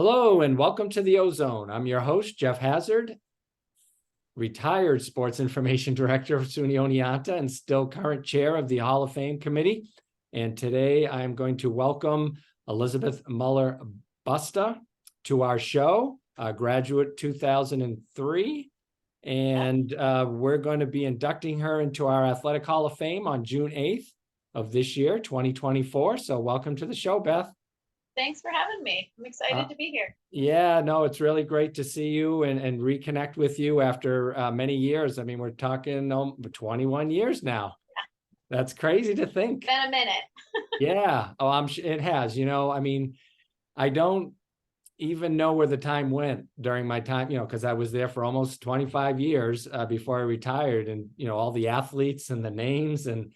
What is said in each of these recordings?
Hello and welcome to the Ozone. I'm your host, Jeff Hazard, retired sports information director of SUNY Oneonta and still current chair of the Hall of Fame committee. And today I'm going to welcome Elizabeth Muller Busta to our show, graduate 2003. And we're going to be inducting her into our Athletic Hall of Fame on June 8th of this year, 2024. So welcome to the show, Beth. Thanks for having me. I'm excited to be here. Yeah, no, it's really great to see you and reconnect with you after many years. I mean, we're talking 21 years now. Yeah. That's crazy to think. Been a minute. Yeah. Oh, it has. I mean, I don't even know where the time went during my time, because I was there for almost 25 years before I retired, and, all the athletes and the names. And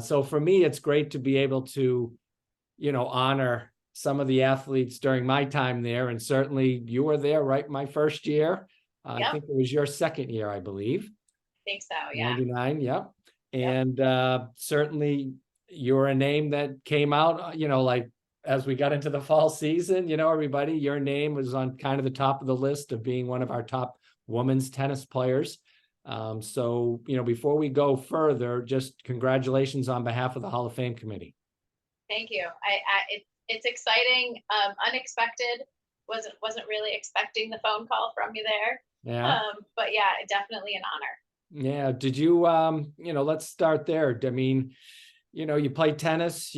so for me, it's great to be able to, honor some of the athletes during my time there. And certainly you were there, right? My first year. Yep. I think it was your second year, I believe. I think so, yeah. 99, yep. And certainly you're a name that came out, like as we got into the fall season, everybody, your name was on kind of the top of the list of being one of our top women's tennis players. So, before we go further, just congratulations on behalf of the Hall of Fame committee. Thank you. It's exciting, unexpected. Wasn't really expecting the phone call from you there. Yeah. But yeah, definitely an honor. Yeah. Did you, let's start there. I mean, you play tennis,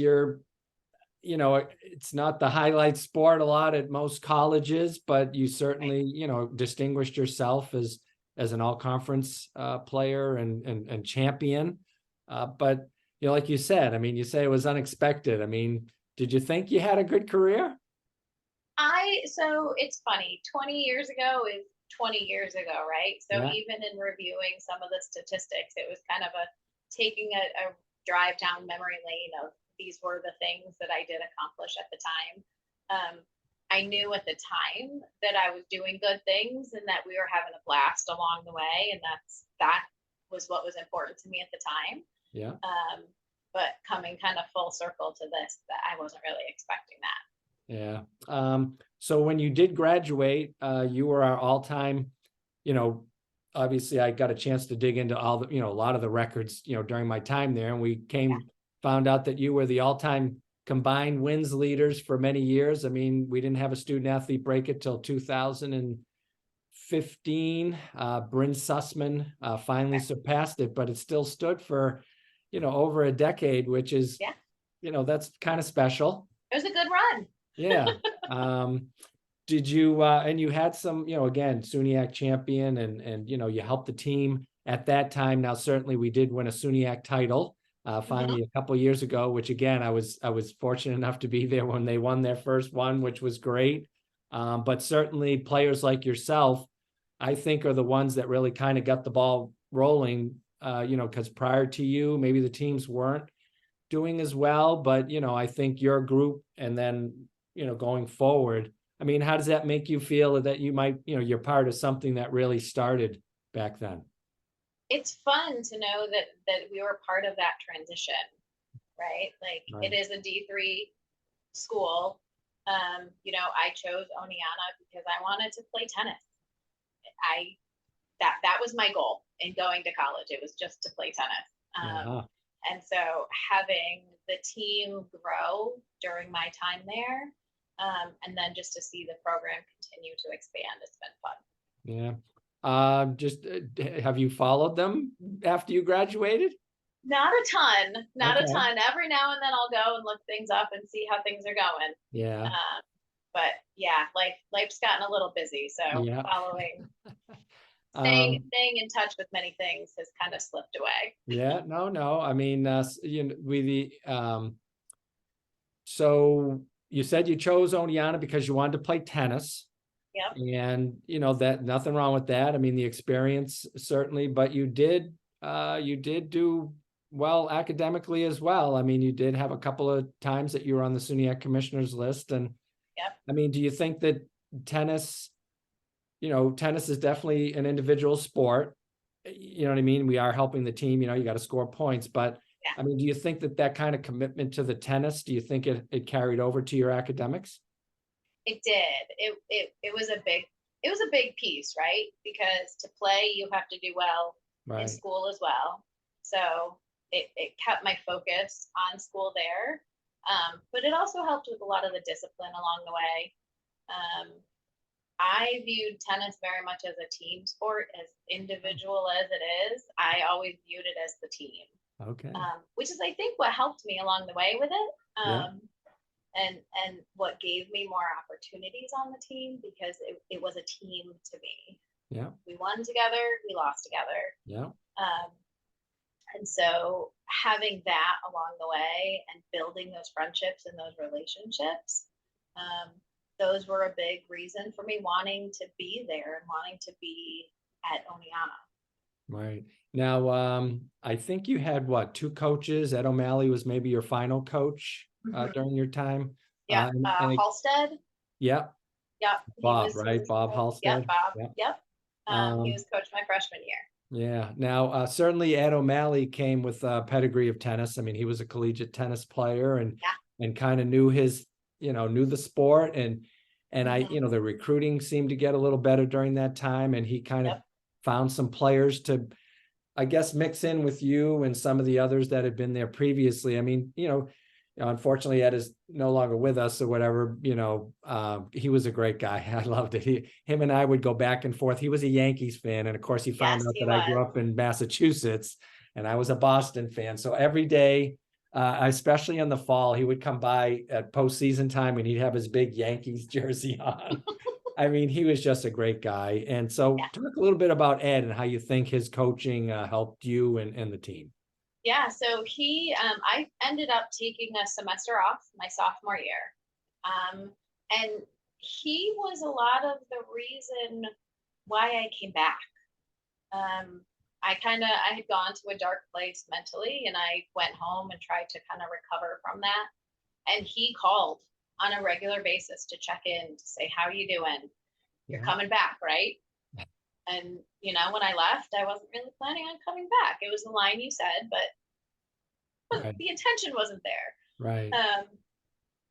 it's not the highlight sport a lot at most colleges, but you certainly, distinguished yourself as an all-conference player and champion. But, like you said, I mean, you say it was unexpected. I mean, did you think you had a good career? So it's funny, 20 years ago is 20 years ago, right? So yeah. Even in reviewing some of the statistics, it was kind of taking a drive down memory lane of these were the things that I did accomplish at the time. I knew at the time that I was doing good things and that we were having a blast along the way. And that was what was important to me at the time. Yeah. But coming kind of full circle to this, that I wasn't really expecting that. Yeah. So when you did graduate, you were our all-time, obviously I got a chance to dig into all the, a lot of the records, during my time there. And we found out that you were the all-time combined wins leaders for many years. I mean, we didn't have a student athlete break it till 2015. Bryn Sussman finally surpassed it, but it still stood for, over a decade, which is, that's kind of special. It was a good run. Yeah. Did you, and you had some, again, SUNYAC champion and, you helped the team at that time. Now, certainly we did win a SUNYAC title finally a couple of years ago, which again, I was fortunate enough to be there when they won their first one, which was great. But certainly players like yourself, I think are the ones that really kind of got the ball rolling, because prior to you, maybe the teams weren't doing as well, but, I think your group and then, going forward, I mean, how does that make you feel that you might, you're part of something that really started back then? It's fun to know that we were part of that transition, right? Like It is a D3 school. I chose Oneonta because I wanted to play tennis. That was my goal in going to college. It was just to play tennis. And so having the team grow during my time there, and then just to see the program continue to expand, it's been fun. Yeah. Have you followed them after you graduated? Not a ton. A ton. Every now and then I'll go and look things up and see how things are going. Yeah. But yeah, life's gotten a little busy. So following, staying in touch with many things has kind of slipped away. Yeah, no. I mean, so you said you chose Oneonta because you wanted to play tennis. Yep. And that nothing wrong with that. I mean, the experience certainly, but you did do well academically as well. I mean, you did have a couple of times that you were on the SUNYAC commissioners list. And I mean, do you think that tennis is definitely an individual sport? You know what I mean? We are helping the team, you got to score points, but I mean, do you think that kind of commitment to the tennis, do you think it carried over to your academics? It did. It was a big piece, right? Because to play, you have to do well in Right. school as well. So it kept my focus on school there. But it also helped with a lot of the discipline along the way. Um, I viewed tennis very much as a team sport, as individual as it is. I always viewed it as the team, Okay. which is, I think, what helped me along the way with it. Yeah. And what gave me more opportunities on the team, because it was a team to me. Yeah. We won together, we lost together. Yeah. Um, and so having that along the way and building those friendships and those relationships, um, those were a big reason for me wanting to be there and wanting to be at Oneonta. Right. Now, I think you had what, two coaches? Ed O'Malley was maybe your final coach Mm-hmm. during your time. Yeah, Halstead. Yeah, Yep, Bob, he right? was Bob coach. Yep, Halstead. Bob. Yeah. Yep. He Um, was coach my freshman year. yeah. Now, certainly Ed O'Malley came with a pedigree of tennis. I mean, he was a collegiate tennis player Yeah. and kind of knew his, knew the sport and I, Mm-hmm. the recruiting seemed to get a little better during that time. And he kind of Yep. found some players to, I guess, mix in with you and some of the others that had been there previously. I mean, unfortunately, Ed is no longer with us or whatever. He was a great guy. I loved it. Him and I would go back and forth. He was a Yankees fan, and of course, he found Yes, out he that I was. grew up in Massachusetts, and I was a Boston fan. So every day, especially in the fall, he would come by at postseason time, and he'd have his big Yankees jersey on. I mean, he was just a great guy. And so Yeah. talk a little bit about Ed and how you think his coaching helped you and the team. Yeah, so I ended up taking a semester off my sophomore year. And he was a lot of the reason why I came back. Um, I had gone to a dark place mentally, and I went home and tried to kind of recover from that. And he called on a regular basis to check in, to say, how you doing? You're Yeah. coming back, right? And, when I left, I wasn't really planning on coming back. It was the line you said, but Right. the intention wasn't there. Right.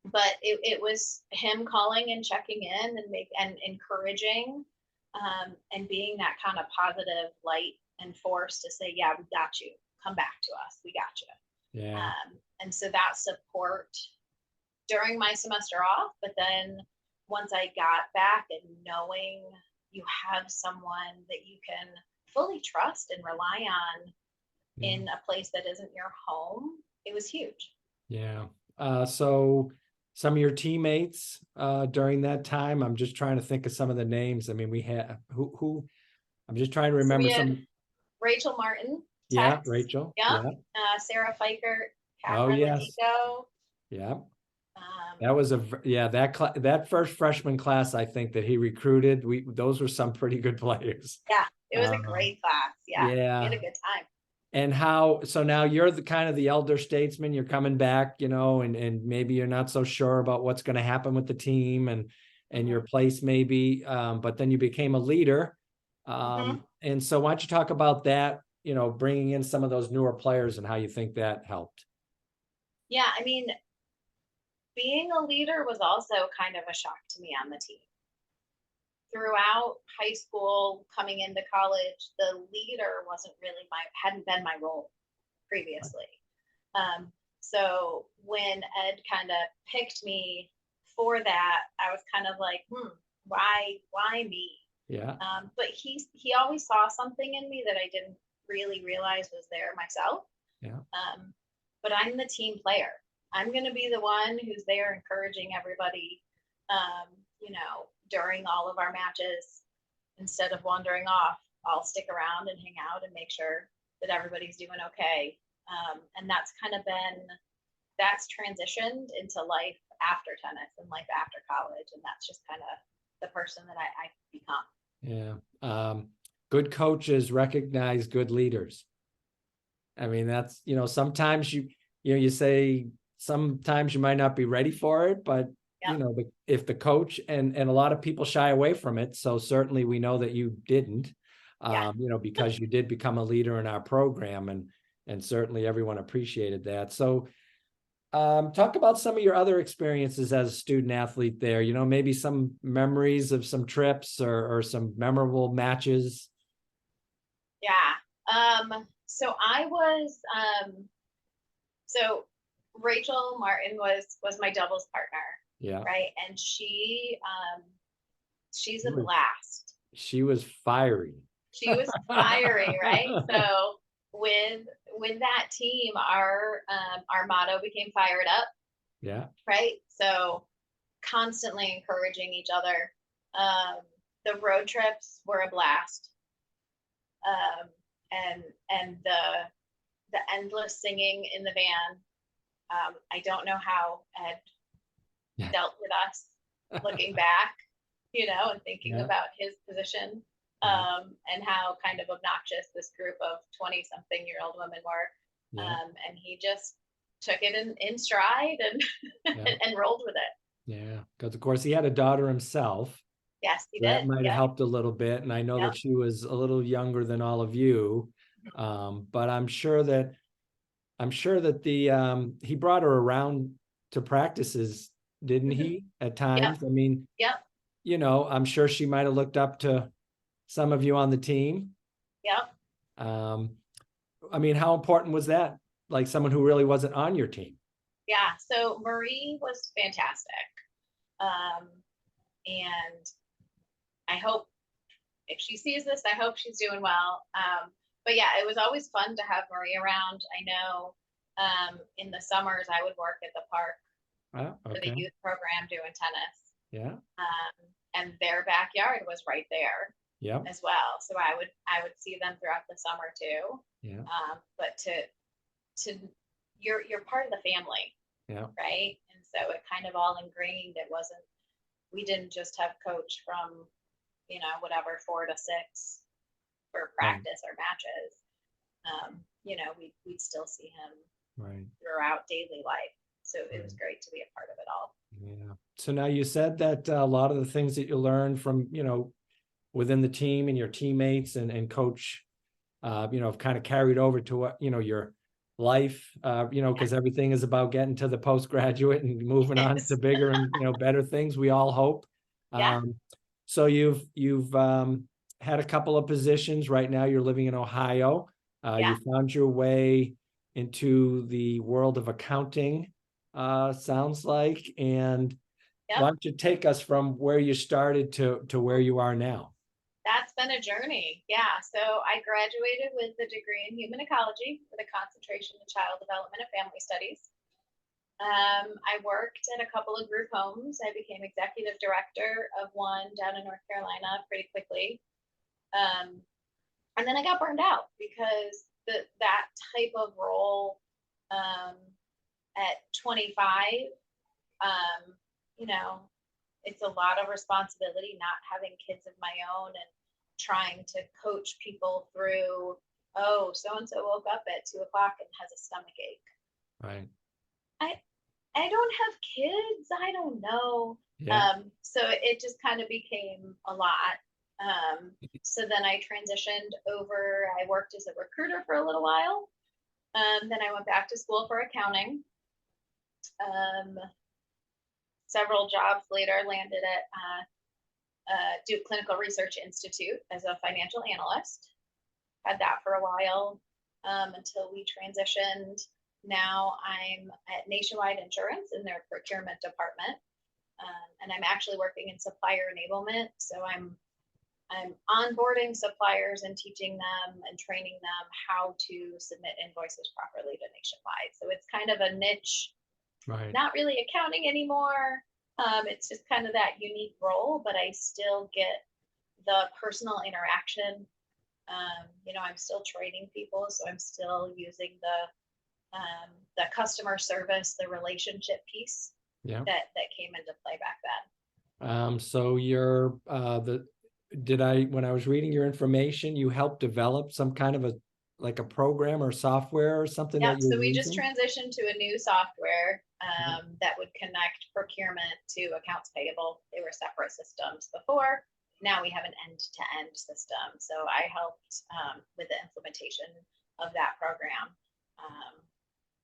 But it was him calling and checking in and encouraging, and being that kind of positive light and force to say, yeah, we got you. Come back to us. We got you. Yeah. And so that support during my semester off, but then once I got back and knowing you have someone that you can fully trust and rely on in a place that isn't your home, it was huge. Yeah. So some of your teammates during that time, I'm just trying to think of some of the names. I mean, we had who I'm just trying to So remember we had some. Rachel Martin, Yeah, Tex. Rachel. Yep. Yeah. Sarah Fikert, Oh, Catherine yes. Lanico. Yeah. Um, That was that first freshman class, I think that he recruited. Those were some pretty good players. yeah, it was a Um, great class. Yeah, we had yeah. a good time. And so now you're the kind of the elder statesman, you're coming back, and maybe you're not so sure about what's going to happen with the team and your place maybe, but then you became a leader. And so why don't you talk about that, bringing in some of those newer players and how you think that helped? Yeah, I mean, being a leader was also kind of a shock to me on the team. Throughout high school, coming into college, the leader hadn't been my role previously. So when Ed kind of picked me for that, I was kind of like, why me? Yeah. But he always saw something in me that I didn't really realize was there myself. Yeah. But I'm the team player. I'm going to be the one who's there encouraging everybody, during all of our matches. Instead of wandering off, I'll stick around and hang out and make sure that everybody's doing okay. And that's transitioned into life after tennis and life after college. And that's just kind of the person that I've become. Yeah. Good coaches recognize good leaders. I mean, that's, sometimes you say sometimes you might not be ready for it, but Yep. If the coach and a lot of people shy away from it. So certainly we know that you didn't, Yeah. because you did become a leader in our program and certainly everyone appreciated that. So Talk about some of your other experiences as a student athlete there, you know, maybe some memories of some trips or some memorable matches. Yeah. So I was so Rachel Martin was my doubles partner, Yeah. right? And she's a She was, blast. she was fiery. She was fiery, right? So with with that team, our motto became fired up, Yeah. right? So constantly encouraging each other. Um, the road trips were a blast. Um, and the endless singing in the van. I don't know how Ed Yeah. dealt with us looking back, and thinking Yeah. about his position, Yeah. and how kind of obnoxious this group of 20 something year old women were. Yeah. And he just took it in stride and, Yeah. and rolled with it. Yeah. Because of course he had a daughter himself. Yes, he That did. might have Yep. helped a little bit. And I know Yep. that she was a little younger than all of you. But I'm sure that the he brought her around to practices, didn't Mhm. he? At Yep. times. I mean, Yep. I'm sure she might have looked up to some of you on the team. Yep. Um, I mean, how important was that? Like someone who really wasn't on your team. Yeah. So Marie was fantastic. Um, and I hope if she sees this, I hope she's doing well. But yeah, it was always fun to have Marie around. I know in the summers I would work at the park Oh, for the okay. youth program doing tennis. Yeah. And their backyard was right there Yeah. as well. So I would see them throughout the summer too. Yeah. But to you're part of the family, Yeah. right? And so it kind of all ingrained. We didn't just have coach from, whatever 4 to 6 for Right. practice or matches. We'd still see him Right. throughout daily life. So it was Right. great to be a part of it all. Yeah. So now you said that a lot of the things that you learned from, within the team and your teammates and coach, have kind of carried over to what, your life, because everything is about getting to the postgraduate and moving on to Yes. bigger and, better things, we all hope. Yeah. So you've had a couple of positions. Right now you're living in Ohio. Yeah. You found your way into the world of accounting, sounds like. And why Yep. don't you take us from where you started to where you are now? That's been a journey. Yeah. So I graduated with a degree in human ecology with a concentration in child development and family studies. I worked at a couple of group homes. I became executive director of one down in North Carolina pretty quickly. Um, and then I got burned out because that type of role, um, at 25, um, you know, it's a lot of responsibility not having kids of my own and trying to coach people through, oh, so and so woke up at 2 o'clock and has a stomach ache. Right. I I don't have kids. I don't know. Yeah. So it just kind of became a lot. So then I transitioned over. I worked as a recruiter for a little while. Then I went back to school for accounting. Um, Several jobs later landed at Duke Clinical Research Institute as a financial analyst. Had that for a while, until we transitioned. Now I'm at Nationwide Insurance in their procurement department, and I'm actually working in supplier enablement. So I'm onboarding suppliers and teaching them and training them how to submit invoices properly to Nationwide. So it's kind of a niche, Right. not really accounting anymore. It's just kind of that unique role, but I still get the personal interaction. I'm still training people, so I'm still using the customer service, the relationship piece Yeah. that came into play back then. So you're when I was reading your information, you helped develop some kind of a program or software or something that Yep. you're So we just using? transitioned to a new software Yeah. that would connect procurement to accounts payable. They were separate systems before. Now we have an end-to-end system. So I helped with the implementation of that program.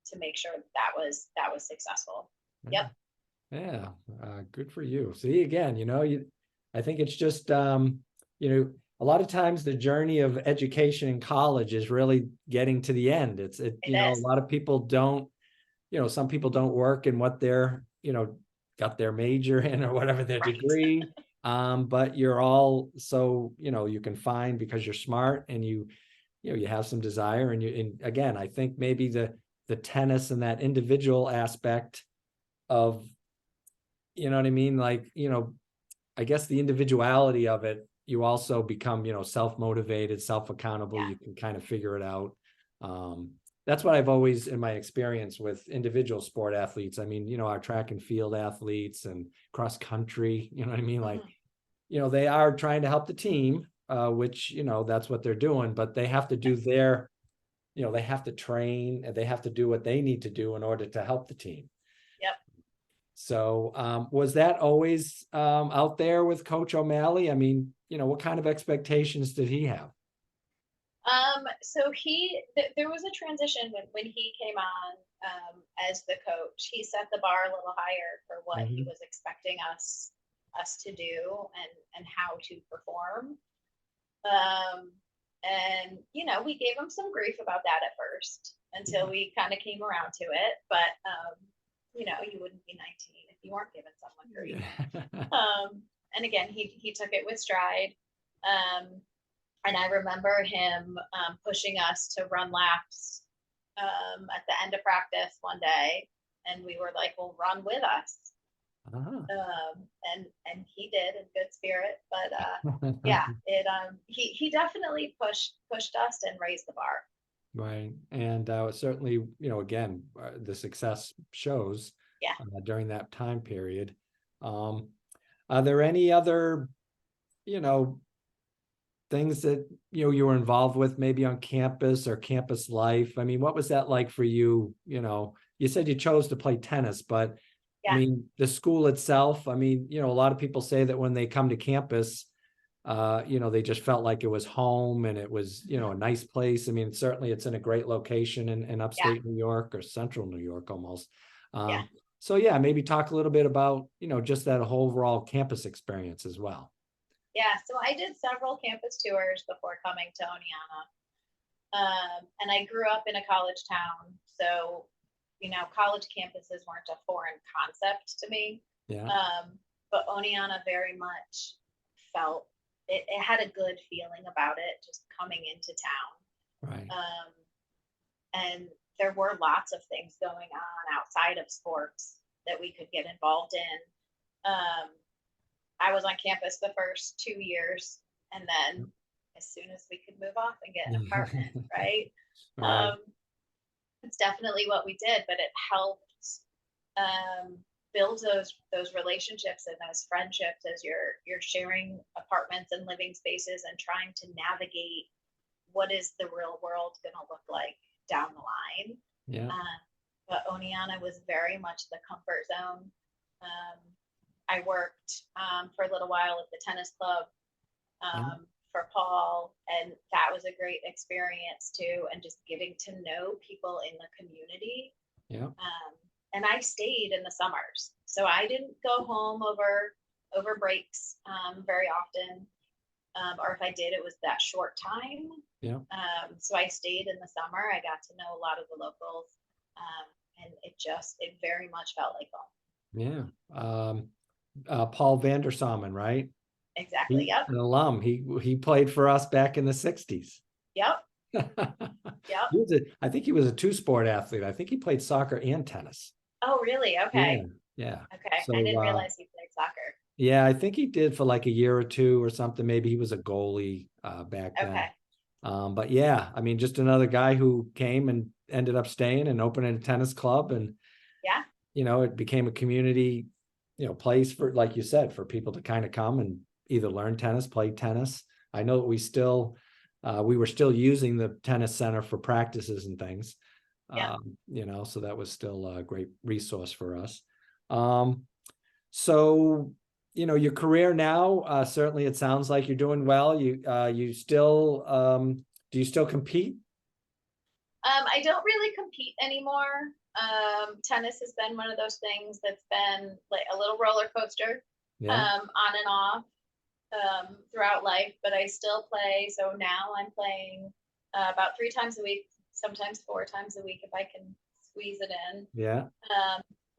to make sure that was successful. Yep. Yeah, good for you. See, again, I think it's just, a lot of times the journey of education in college is really getting to the end. It A is. lot of people don't, some people don't work in what they're, got their major in or whatever their Right. degree. But you're all so, you can find because you're smart and you have some desire and again, I think maybe the tennis and that individual aspect of, you know what I mean? Like, I guess the individuality of it, you also become, self-motivated, self-accountable. Yeah. You can kind of figure it out. That's what I've always, in my experience with individual sport athletes, I mean, our track and field athletes and cross country, you know what I mean? Like, they are trying to help the team, which, that's what they're doing, but they have to do their, they have to train and they have to do what they need to do in order to help the team. Yep. So was that always out there with Coach O'Malley? I mean, what kind of expectations did he have? So there was a transition when he came on as the coach. He set the bar a little higher for what he was expecting us to do and how to perform. And we gave him some grief about that at first until we kind of came around to it. But you wouldn't be 19 if you weren't giving someone grief. And again, he took it with stride. And I remember him pushing us to run laps at the end of practice one day, and we were like, "Well, run with us." And he did in good spirit. But yeah, he definitely pushed us and raised the bar. Right, and certainly, again, the success shows. Yeah. During that time period. Are there any other, things that you were involved with maybe on campus or campus life? I mean, what was that like for you? You said you chose to play tennis, but Yeah. I mean, the school itself, I mean, a lot of people say that when they come to campus, they just felt like it was home and it was, a nice place. I mean, certainly it's in a great location in upstate New York or central New York almost. So yeah, maybe talk a little bit about, just that whole overall campus experience as well. Yeah, so I did several campus tours before coming to Oneonta. And I grew up in a college town. So, college campuses weren't a foreign concept to me. Yeah. But Oneonta very much felt, it had a good feeling about it just coming into town. Right. And there were lots of things going on outside of sports that we could get involved in. I was on campus the first 2 years, and then as soon as we could move off and get an apartment, right? Right. It's definitely what we did, but it helped build those relationships and those friendships as you're sharing apartments and living spaces and trying to navigate what is the real world going to look like down the line. Yeah. But Oneonta was very much the comfort zone. I worked for a little while at the tennis club for Paul, and that was a great experience too. And just getting to know people in the community. Yeah. And I stayed in the summers, so I didn't go home over breaks very often, or if I did, it was that short time. Yeah. So I stayed in the summer. I got to know a lot of the locals, and it very much felt like home. Yeah. Paul Vandersamen, right? Exactly. Yep. An alum. He played for us back in the 60s. Yep. Yep. I think he was a two-sport athlete. I think he played soccer and tennis. Oh, really? Okay. Yeah. Okay. So, I didn't realize he played soccer. Yeah, I think he did for like a year or two or something. Maybe he was a goalie back then. Okay. But yeah, I mean, just another guy who came and ended up staying and opening a tennis club, and it became a community, place for, like you said, for people to kind of come and either learn tennis, play tennis. I know that we were still using the tennis center for practices and things. So that was still a great resource for us. So, your career now, certainly it sounds like you're doing well. You still, do you still compete? I I don't really compete anymore. Tennis has been one of those things that's been like a little roller coaster, Yeah. on and off, throughout life, but I still play. So now I'm playing about 3 times a week, sometimes 4 times a week if I can squeeze it in. Yeah.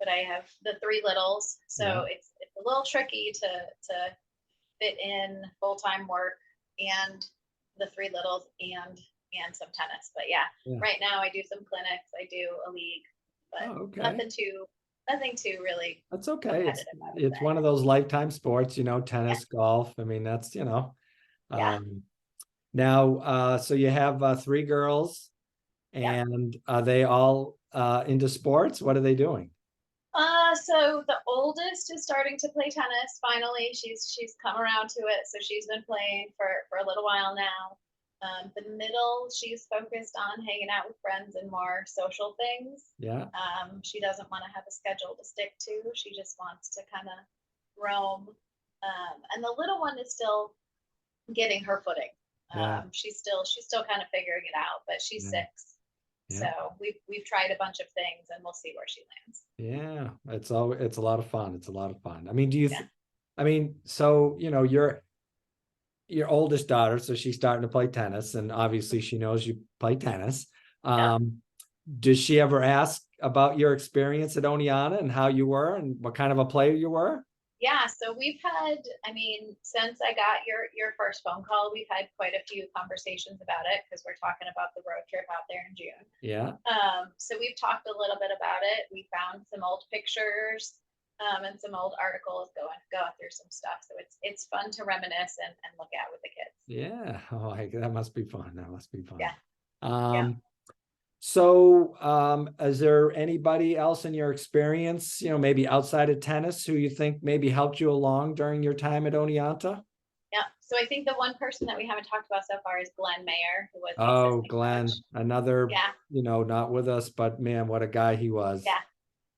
But I have the three littles, so Yeah. it's a little tricky to fit in full-time work and the three littles and some tennis. But yeah, Yeah. right now I do some clinics, I do a league, but Oh, okay. nothing too really That's okay. competitive, I would It's say. one of those lifetime sports, you know, Yeah, tennis, golf. I mean, that's, you know, yeah. now, so you have 3 girls, Yep. and are they all into sports? What are they doing? So the oldest is starting to play tennis. Finally, she's come around to it. So she's been playing for a little while now. The middle, she's focused on hanging out with friends and more social things. Yeah. She doesn't want to have a schedule to stick to. She just wants to kind of roam. And the little one is still getting her footing. Yeah. She's still kind of figuring it out, but she's Yeah. 6. So Yeah. we've tried a bunch of things and we'll see where she lands. Yeah. It's a lot of fun. It's a lot of fun. I mean, Yeah. I mean, so, you know, your oldest daughter, so she's starting to play tennis, and obviously she knows you play tennis. Yep. Does she ever ask about your experience at Oneonta and how you were and what kind of a player you were? Yeah, so we've had, I mean, since I got your first phone call, we've had quite a few conversations about it because we're talking about the road trip out there in June. Yeah. So we've talked a little bit about it. We found some old pictures, and some old articles going through some stuff. So it's fun to reminisce and look at with the kids. Yeah. Oh, that must be fun. That must be fun. Yeah. Yeah. So, is there anybody else in your experience, you know, maybe outside of tennis, who you think maybe helped you along during your time at Oneonta? Yeah. So I think the one person that we haven't talked about so far is Glenn Mayer, who was the Oh, assistant coach. Glenn, another, Yeah. you know, not with us, but man, what a guy he was. Yeah.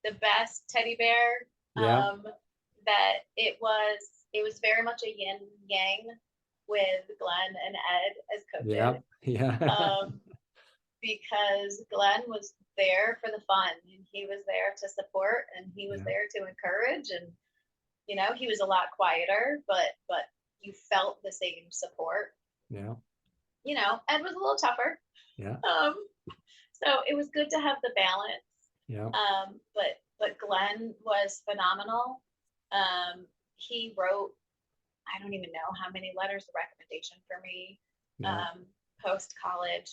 The best teddy bear. Yeah. That it was very much a yin yang with Glenn and Ed as Yeah. coaches. Yeah. Because Glenn was there for the fun and he was there to support and he was Yeah. there to encourage, and you know, he was a lot quieter, but you felt the same support. Yeah. You know, Ed was a little tougher. Yeah. So it was good to have the balance. Yeah. But Glenn was phenomenal. He wrote, I don't even know how many letters of recommendation for me, Yeah. post college,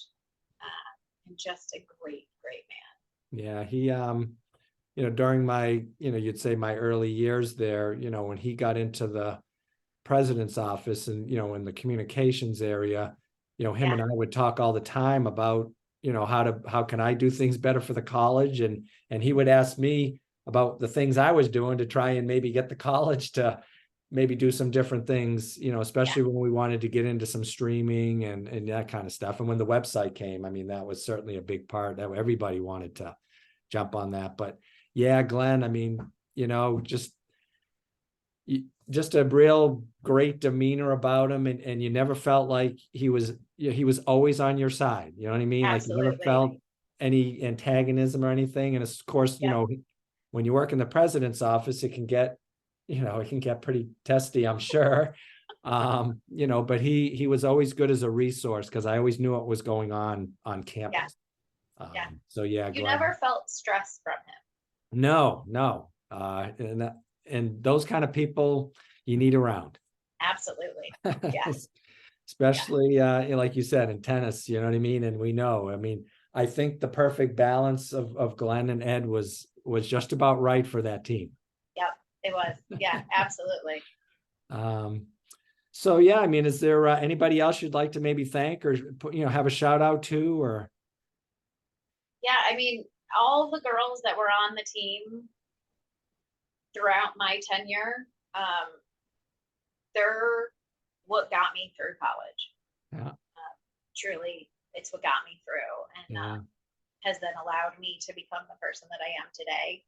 and just a great man. Yeah. He, you know, during my, you know, you'd say my early years there, you know, when he got into the president's office and, you know, in the communications area, you know, him Yeah. and I would talk all the time about, you know, how can I do things better for the college? And he would ask me about the things I was doing to try and maybe get the college to maybe do some different things, you know, especially when we wanted to get into some streaming and that kind of stuff. And when the website came, I mean, that was certainly a big part that everybody wanted to jump on that. But yeah, Glenn, I mean, you know, just a real great demeanor about him, and you never felt like he was always on your side. You know what I mean? Like you never Absolutely. felt any antagonism or anything. And of course, you Yep. know, when you work in the president's office, it can get, you know, it can get pretty testy, I'm sure. You know, but he was always good as a resource because I always knew what was going on campus. Yeah. So yeah, You Glenn. never felt stress from him. No. And those kind of people you need around. Absolutely. Yeah. Especially like you said, in tennis, you know what I mean? And we know, I mean, I think the perfect balance of Glenn and Ed was just about right for that team. Yep, it was. Yeah, absolutely. So yeah, I mean, is there anybody else you'd like to maybe thank or you know, have a shout out to? Or Yeah, I mean, all the girls that were on the team throughout my tenure, they're what got me through college. Yeah. Truly, it's what got me through, and Yeah. has then allowed me to become the person that I am today.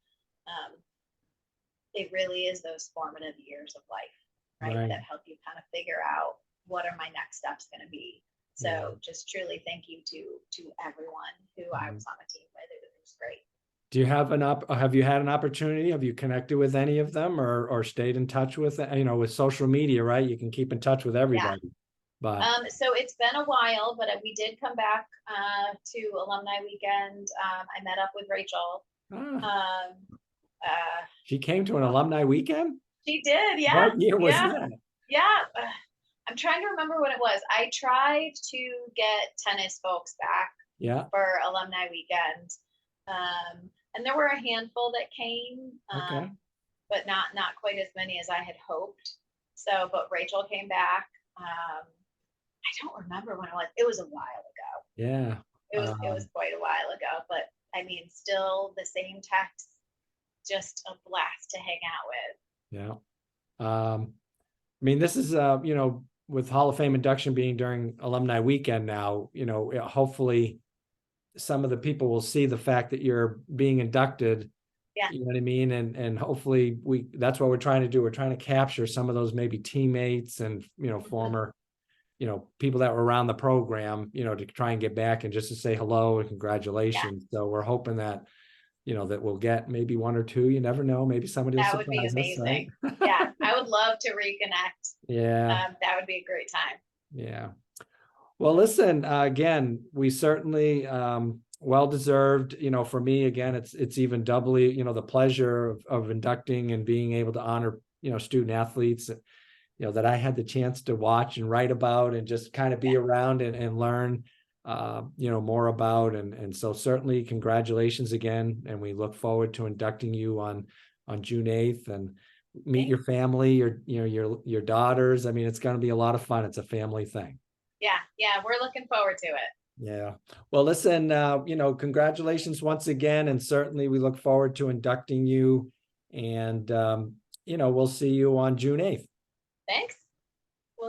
It really is those formative years of life, right? That help you kind of figure out what are my next steps going to be. So just truly thank you to everyone who I was on a team with. It was great. Do you have have you had an opportunity? Have you connected with any of them or stayed in touch with, with social media, right? You can keep in touch with everybody. Yeah. But so it's been a while, but we did come back to alumni weekend. I met up with Rachel. She came to an alumni weekend? She did, yeah. What year was that? Yeah. I'm trying to remember what it was. I tried to get tennis folks back for alumni weekend. And there were a handful that came, but not quite as many as I had hoped. So, but Rachel came back. I don't remember when it was. It was a while ago. Yeah. It was quite a while ago, but I mean, still the same text, just a blast to hang out with. Yeah. I mean, this is, with Hall of Fame induction being during alumni weekend now, hopefully some of the people will see the fact that you're being inducted. Yeah. You know what I mean? And hopefully that's what we're trying to do. We're trying to capture some of those maybe teammates and, former, people that were around the program, to try and get back and just to say hello and congratulations. So we're hoping that, that we'll get maybe one or two. You never know. Maybe somebody will surprise us. That would be amazing. Right? Yeah, I would love to reconnect. Yeah. That would be a great time. Yeah. Well, listen, again, we certainly, well-deserved, for me, again, it's even doubly, the pleasure of inducting and being able to honor, student athletes, that I had the chance to watch and write about and just kind of be around and learn, more about. And so certainly congratulations again. And we look forward to inducting you on June 8th and meet your family, your daughters. I mean, it's going to be a lot of fun. It's a family thing. Yeah, we're looking forward to it. Yeah. Well, listen, congratulations once again. And certainly we look forward to inducting you. And, we'll see you on June 8th. Thanks.